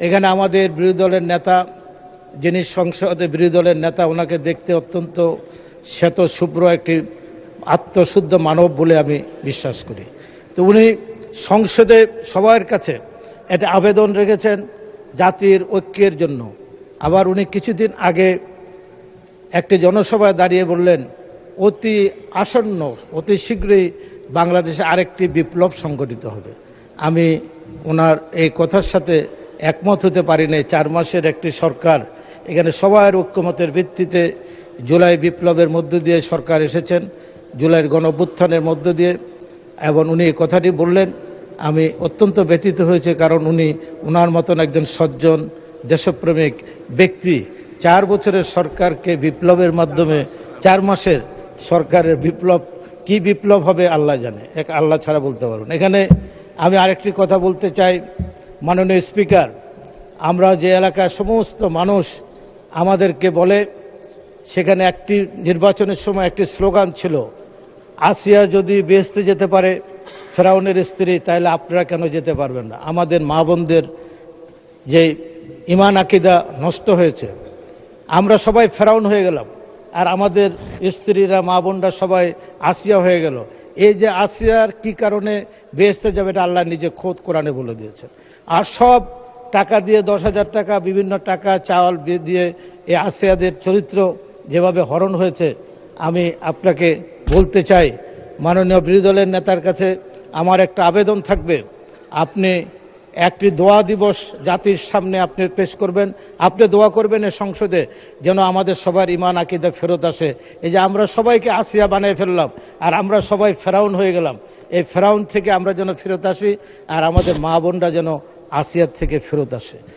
এখানে আমাদের বিরোধী দলের নেতা, যিনি সংসদে বিরোধী দলের নেতা, ওনাকে দেখতে অত্যন্ত শ্বেত শুভ্র একটি আত্মশুদ্ধ মানব বলে আমি বিশ্বাস করি। তো উনি সংসদে সবার কাছে একটা আবেদন রেখেছেন জাতির ঐক্যের জন্য। আবার উনি কিছুদিন আগে একটি জনসভায় দাঁড়িয়ে বললেন অতি আসন্ন, অতি শীঘ্রই বাংলাদেশে আরেকটি বিপ্লব সংগঠিত হবে। আমি ওনার এই কথার সাথে একমত হতে পারি না। 4 মাসের একটি সরকার, এখানে সবার ঐক্যমতের ভিত্তিতে জুলাই বিপ্লবের মধ্য দিয়ে সরকার এসেছেন, জুলাইয়ের গণঅভ্যুত্থানের মধ্য দিয়ে, এবং উনি এই কথাটি বললেন। আমি অত্যন্ত ব্যথিত হয়েছে, কারণ উনি ওনার মতন একজন সজ্জন দেশপ্রেমিক ব্যক্তি 4 বছরের সরকারকে বিপ্লবের মাধ্যমে 4 মাসের সরকারের বিপ্লব, কি বিপ্লব হবে আল্লাহ জানে, এক আল্লাহ ছাড়া বলতে পারবেন। এখানে আমি আরেকটি কথা বলতে চাই, মাননীয় স্পিকার, আমরা যে এলাকার সমস্ত মানুষ আমাদেরকে বলে, সেখানে একটি নির্বাচনের সময় একটি স্লোগান ছিল, আসিয়া যদি বেহেশতে যেতে পারে ফেরাউনের স্ত্রী, তাহলে আপনারা কেন যেতে পারবেন না? আমাদের মা বোনদের যে ইমান আকিদা নষ্ট হয়েছে, আমরা সবাই ফেরাউন হয়ে গেলাম, আর আমাদের স্ত্রীরা, মা বোনরা সবাই আসিয়া হয়ে গেল। এই যে আসিয়ার কি কারণে বেহেশতে যাবে, এটা আল্লাহ নিজে খোদ কোরআনে বলে দিয়েছেন। আর সব টাকা দিয়ে 10,000 টাকা, বিভিন্ন টাকা চাওয়াল দিয়ে এই আসিয়াদের চরিত্র যেভাবে হরণ হয়েছে, আমি আপনাকে বলতে চাই, মাননীয় বিরোধী দলের নেতার কাছে আমার একটা আবেদন থাকবে, আপনি একটি দোয়া দিবস জাতির সামনে আপনি পেশ করবেন, আপনি দোয়া করবেন এই সংসদে, যেন আমাদের সবার ইমান আকিদা ফেরত আসে। এই যে আমরা সবাইকে আসিয়া বানিয়ে ফেললাম, আর আমরা সবাই ফেরাউন হয়ে গেলাম, এই ফেরাউন থেকে আমরা যেন ফেরত আসি, আর আমাদের মা বোনরা যেন আসিয়ার থেকে ফেরত আসে।